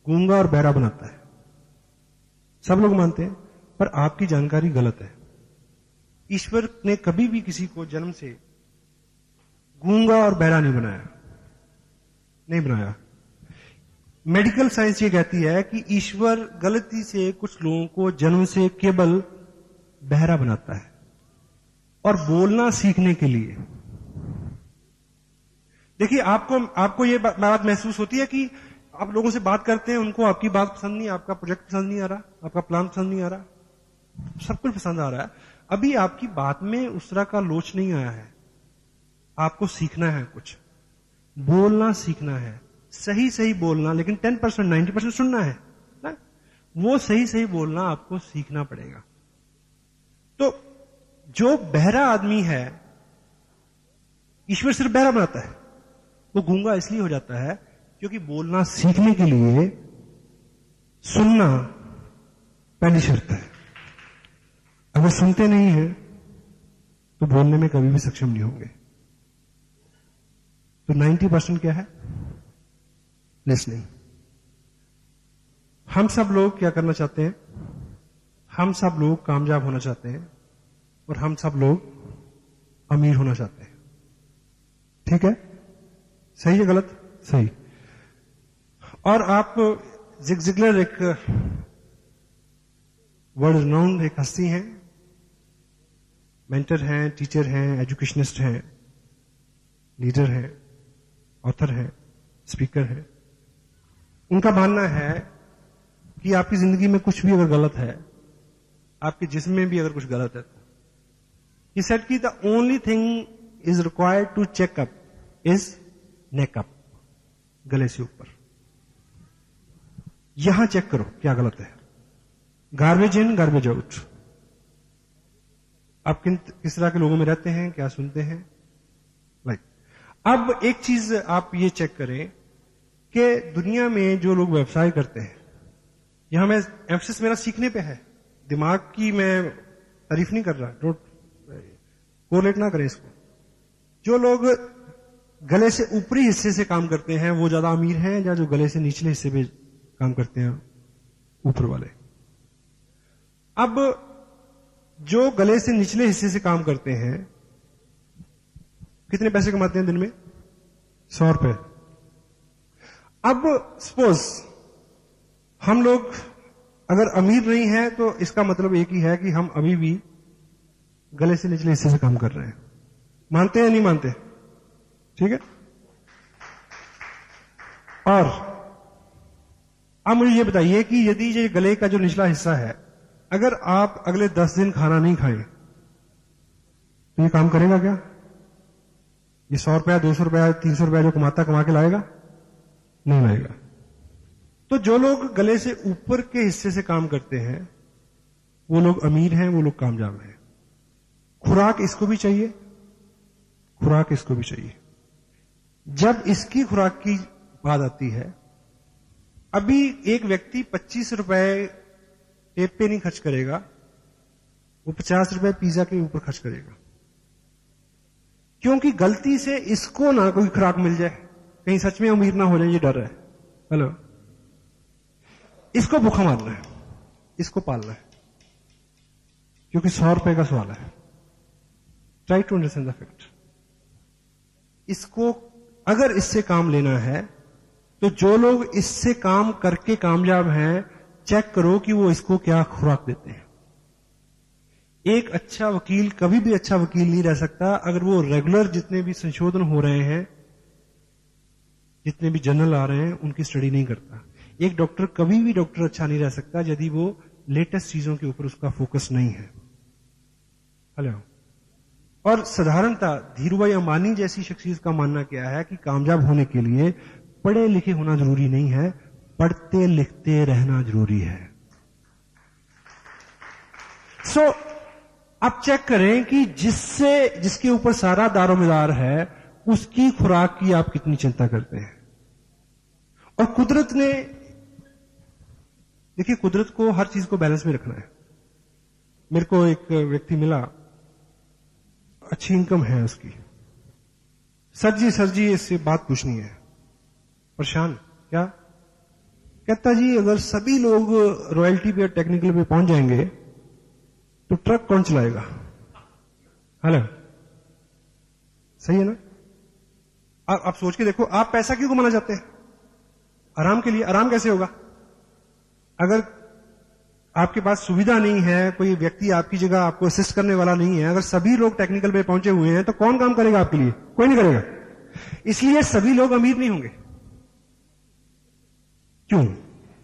गूंगा और बहरा बनाता है, सब लोग मानते हैं, पर आपकी जानकारी गलत है। ईश्वर ने कभी भी किसी को जन्म से गूंगा और बहरा नहीं बनाया, नहीं बनाया। मेडिकल साइंस ये कहती है कि ईश्वर गलती से कुछ लोगों को जन्म से केवल बहरा बनाता है और बोलना सीखने के लिए। देखिए, आपको ये बात महसूस होती है कि आप लोगों से बात करते हैं, उनको आपकी बात पसंद नहीं, आपका प्रोजेक्ट पसंद नहीं आ रहा, आपका प्लान पसंद नहीं आ रहा, सब कुछ पसंद आ रहा है, अभी आपकी बात में उस तरह का लोच नहीं आया है। आपको सीखना है, कुछ बोलना सीखना है, सही सही बोलना, लेकिन 10% 90% सुनना है ना? वो सही सही बोलना आपको सीखना पड़ेगा। तो जो बहरा आदमी है, ईश्वर सिर्फ बहरा बनाता है, वो गूंगा इसलिए हो जाता है क्योंकि बोलना सीखने के लिए सुनना पहली शर्त है। अगर सुनते नहीं हैं तो बोलने में कभी भी सक्षम नहीं होंगे। तो 90% क्या है? लिसनिंग। हम सब लोग क्या करना चाहते हैं? हम सब लोग कामयाब होना चाहते हैं और हम सब लोग अमीर होना चाहते हैं। ठीक है? सही है गलत? सही। और आप जिग जिगलर एक वर्ल्ड रिनाउंड एक हस्ती हैं, मेंटर हैं, टीचर हैं, एजुकेशनिस्ट हैं, लीडर हैं, ऑथर हैं, स्पीकर हैं। उनका मानना है कि आपकी जिंदगी में कुछ भी अगर गलत है, आपके जिस्म में भी अगर कुछ गलत है, he said कि the only thing is required to check up is neck up, गले से ऊपर। यहां चेक करो क्या गलत है। Garbage in garbage out. आप किस तरह के लोगों में रहते हैं, क्या सुनते हैं, लाइक। अब एक चीज आप ये चेक करें कि दुनिया में जो लोग व्यवसाय करते हैं, यहां मैं एम्फसिस मेरा सीखने पे है, दिमाग की मैं तारीफ नहीं कर रहा, डोंट कोरिलेट ना करें इसको। जो लोग गले से ऊपरी हिस्से से काम करते हैं वो ज्यादा अमीर हैं, या जो गले से निचले हिस्से पे काम करते हैं ऊपर वाले। अब जो गले से निचले हिस्से से काम करते हैं कितने पैसे कमाते हैं दिन में? 100 रुपए। अब सपोज हम लोग अगर अमीर नहीं है तो इसका मतलब एक ही है कि हम अभी भी गले से निचले हिस्से से काम कर रहे हैं। मानते हैं या नहीं मानते? ठीक है। और अब मुझे ये बताइए कि यदि ये गले का जो निचला हिस्सा है, अगर आप अगले 10 दिन खाना नहीं खाएं तो ये काम करेगा क्या? ये 100 रुपया, 200 रुपया, 300 रुपया जो कमा के लाएगा? नहीं लाएगा। तो जो लोग गले से ऊपर के हिस्से से काम करते हैं वो लोग अमीर हैं, वो लोग कामयाब हैं। खुराक इसको भी चाहिए, खुराक इसको भी चाहिए। जब इसकी खुराक की बात आती है, अभी एक व्यक्ति 25 रुपए टेप पे नहीं खर्च करेगा, वो 50 रुपए पिज्जा के ऊपर खर्च करेगा, क्योंकि गलती से इसको ना कोई खुराक मिल जाए, कहीं सच में अमीर ना हो जाए, ये डर है। हेलो, इसको भूखा मारना है, इसको पालना है, क्योंकि 100 रुपए का सवाल है। Try to understand the fact. इसको अगर इससे काम लेना है तो जो लोग इससे काम करके कामयाब हैं, चेक करो कि वो इसको क्या खुराक देते हैं। एक अच्छा वकील कभी भी अच्छा वकील नहीं रह सकता अगर वो रेगुलर जितने भी संशोधन हो रहे हैं, जितने भी जर्नल आ रहे हैं, उनकी स्टडी नहीं करता। एक डॉक्टर कभी भी डॉक्टर अच्छा नहीं रह सकता यदि वो लेटेस्ट चीजों के ऊपर उसका फोकस नहीं है। हेलो। और साधारणतः धीरूभाई अंबानी जैसी शख्सियत का मानना क्या है कि कामयाब होने के लिए पढ़े लिखे होना जरूरी नहीं है, पढ़ते लिखते रहना जरूरी है। सो आप चेक करें कि जिसके ऊपर सारा दारोमदार है उसकी खुराक की आप कितनी चिंता करते हैं। और कुदरत ने, देखिए, कुदरत को हर चीज को बैलेंस में रखना है। मेरे को एक व्यक्ति मिला, अच्छी इनकम है उसकी, सर जी इससे बात पूछनी है। परेशान क्या? कहता जी अगर सभी लोग रॉयल्टी पे और टेक्निकल पे पहुंच जाएंगे तो ट्रक कौन चलाएगा? हेलो, सही है ना? आप सोच के देखो, आप पैसा क्यों कमाना चाहते हैं? आराम के लिए। आराम कैसे होगा? अगर आपके पास सुविधा नहीं है, कोई व्यक्ति आपकी जगह आपको असिस्ट करने वाला नहीं है, अगर सभी लोग टेक्निकल पे पहुंचे हुए हैं, तो कौन काम करेगा आपके लिए? कोई नहीं करेगा। इसलिए सभी लोग अमीर नहीं होंगे। क्यों?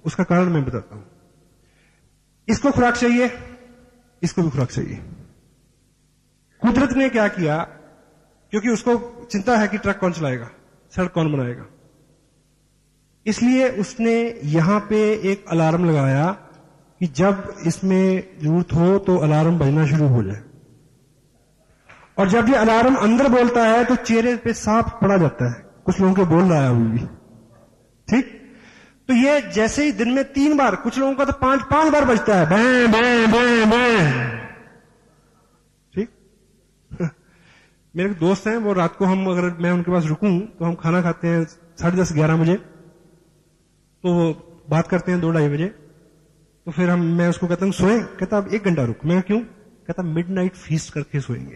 उसका कारण मैं बताता हूं। इसको खुराक चाहिए, इसको भी खुराक चाहिए। कुदरत ने क्या किया, क्योंकि उसको चिंता है कि ट्रक कौन चलाएगा, सड़क कौन बनाएगा, इसलिए उसने यहां पे एक अलार्म लगाया कि जब इसमें जरूरत हो तो अलार्म बजना शुरू हो जाए। और जब ये अलार्म अंदर बोलता है तो चेहरे पे साफ पड़ा जाता है, कुछ लोगों के बोल रहा है अभी भी, ठीक? तो ये जैसे ही दिन में 3 बार, कुछ लोगों का तो 5 बार बजता है, बैं बैं बैं बैं, ठीक? मेरे दोस्त हैं, वो रात को हम अगर मैं उनके पास रुकूं तो हम खाना खाते हैं 10:30 11 बजे, तो बात करते हैं 2-2:30 बजे। तो फिर मैं उसको कहता हूं सोए, कहता अब 1 घंटा रुक। मैं क्यों? कहता मिडनाइट फीस्ट करके सोएंगे।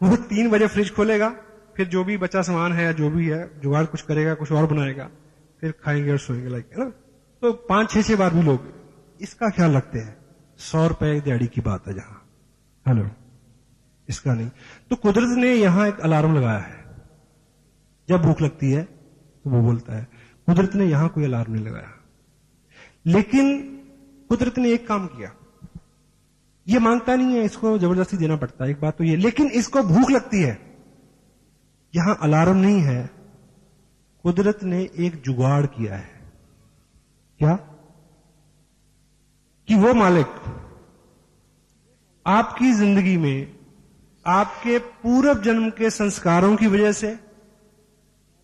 वो 3 बजे फ्रिज खोलेगा, फिर जो भी बचा सामान है, जो भी है जुगाड़ कुछ करेगा, कुछ और बनाएगा, फिर खाएंगे और सोएंगे, लाइक है ना। तो 5-6 बार भी लोग इसका ख्याल रखते हैं। 100 रुपए दिहाड़ी की बात है जहां, हेलो, इसका नहीं। तो कुदरत ने यहां एक अलार्म लगाया है, जब भूख लगती है तो वो बोलता है। कुदरत ने यहां कोई अलार्म नहीं लगाया, लेकिन कुदरत ने एक काम किया। ये मांगता नहीं है, इसको जबरदस्ती देना पड़ता है, एक बात तो ये, लेकिन इसको भूख लगती है। यहां अलार्म नहीं है, कुदरत ने एक जुगाड़ किया है। क्या? कि वो मालिक आपकी जिंदगी में आपके पूर्व जन्म के संस्कारों की वजह से,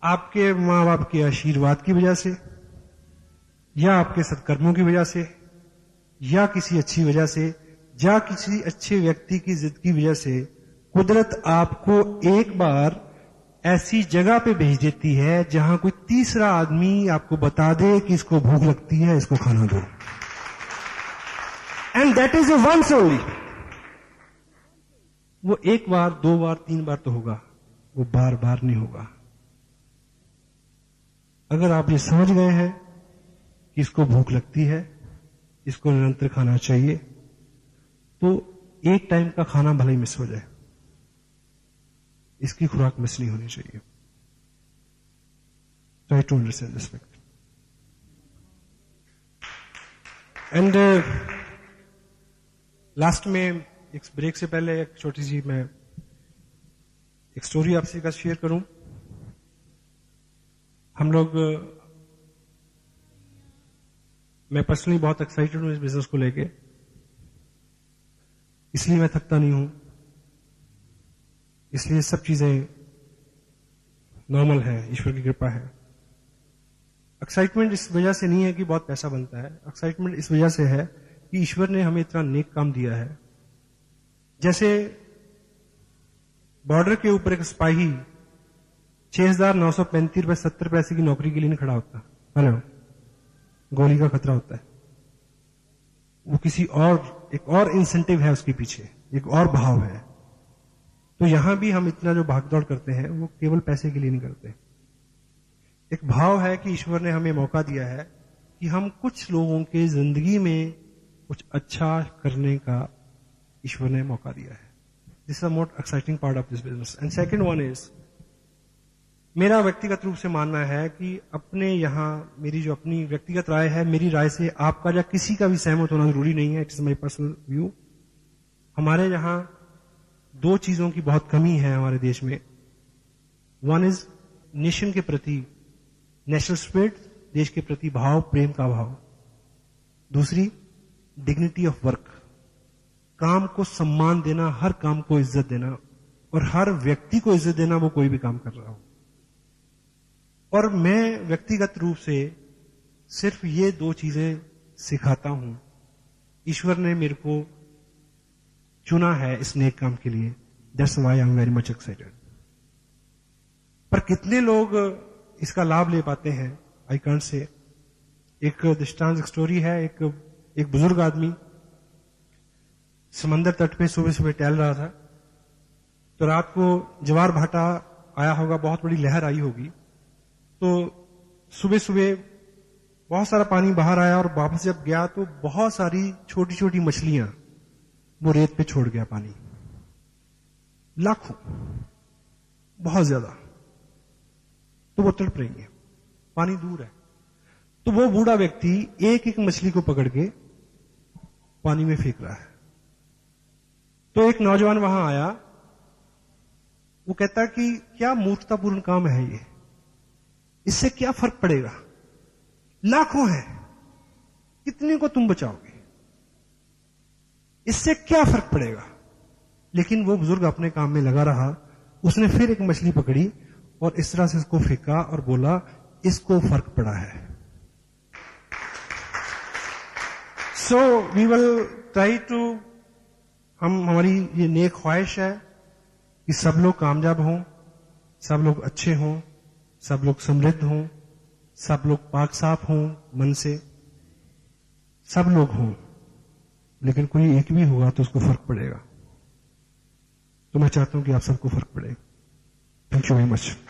आपके मां बाप के आशीर्वाद की वजह से, या आपके सत्कर्मों की वजह से, या किसी अच्छी वजह से, या किसी अच्छे व्यक्ति की जिद की वजह से, कुदरत आपको एक बार ऐसी जगह पे भेज देती है जहां कोई तीसरा आदमी आपको बता दे कि इसको भूख लगती है, इसको खाना दो। And that is a once only. वो 1 बार, 2 बार, 3 बार तो होगा, वो बार बार नहीं होगा। अगर आप ये समझ गए हैं कि इसको भूख लगती है, इसको निरंतर खाना चाहिए, तो एक टाइम का खाना भले ही मिस हो जाए, इसकी खुराक मिस नहीं होनी चाहिए। Try to understand this fact. And last में एक ब्रेक से पहले एक छोटी सी मैं एक स्टोरी आपसे का शेयर करूं। हम लोग, मैं पर्सनली बहुत एक्साइटेड हूं इस बिजनेस को लेके, इसलिए मैं थकता नहीं हूं, इसलिए सब चीजें नॉर्मल है, ईश्वर की कृपा है। एक्साइटमेंट इस वजह से नहीं है कि बहुत पैसा बनता है, एक्साइटमेंट इस वजह से है कि ईश्वर ने हमें इतना नेक काम दिया है। जैसे बॉर्डर के ऊपर एक सिपाही 6,935 रुपए 70 पैसे की नौकरी के लिए नहीं खड़ा होता, हेलो, गोली का खतरा होता है। वो किसी और, एक और इंसेंटिव है उसके पीछे, एक और भाव है। तो यहां भी हम इतना जो भागदौड़ करते हैं वो केवल पैसे के लिए नहीं करते। एक भाव है कि ईश्वर ने हमें मौका दिया है कि हम कुछ लोगों के जिंदगी में कुछ अच्छा करने का ईश्वर ने मौका दिया है। This is the most exciting part of this business. And second one is, मेरा व्यक्तिगत रूप से मानना है कि अपने यहां, मेरी जो अपनी व्यक्तिगत राय है, मेरी राय से आपका या किसी का भी सहमत होना जरूरी नहीं है, it is my personal view. हमारे यहां 2 चीजों की बहुत कमी है हमारे देश में। वन इज नेशन के प्रति, नेशनल स्पिरिट, देश के प्रति भाव, प्रेम का भाव। दूसरी, डिग्निटी ऑफ वर्क, काम को सम्मान देना, हर काम को इज्जत देना, और हर व्यक्ति को इज्जत देना, वो कोई भी काम कर रहा हो। और मैं व्यक्तिगत रूप से सिर्फ ये 2 चीजें सिखाता हूं। ईश्वर ने मेरे को चुना है इस नेक काम के लिए, that's why I am very much excited. पर कितने लोग इसका लाभ ले पाते हैं, आई कांट से। एक दृष्टांत, एक स्टोरी है। एक बुजुर्ग आदमी समंदर तट पे सुबह सुबह टहल रहा था, तो रात को ज्वार भाटा आया होगा, बहुत बड़ी लहर आई होगी, तो सुबह सुबह बहुत सारा पानी बाहर आया और वापस जब गया तो बहुत सारी छोटी छोटी मछलियां वो रेत पे छोड़ गया पानी, लाखों, बहुत ज्यादा। तो वो तड़प रही है, पानी दूर है। तो वो बूढ़ा व्यक्ति एक एक मछली को पकड़ के पानी में फेंक रहा है। तो एक नौजवान वहां आया, वो कहता कि क्या मूर्खतापूर्ण काम है ये, इससे क्या फर्क पड़ेगा, लाखों हैं, कितने को तुम बचाओगे, इससे क्या फर्क पड़ेगा। लेकिन वो बुजुर्ग अपने काम में लगा रहा। उसने फिर एक मछली पकड़ी और इस तरह से इसको फेंका और बोला इसको फर्क पड़ा है। So we will try to, हमारी ये नेक ख्वाहिश है कि सब लोग कामयाब हों, सब लोग अच्छे हों, सब लोग समृद्ध हों, सब लोग पाक साफ हों मन से, सब लोग हों। लेकिन कोई एक भी होगा तो उसको फर्क पड़ेगा। तो मैं चाहता हूं कि आप सबको फर्क पड़े। Thank you very much.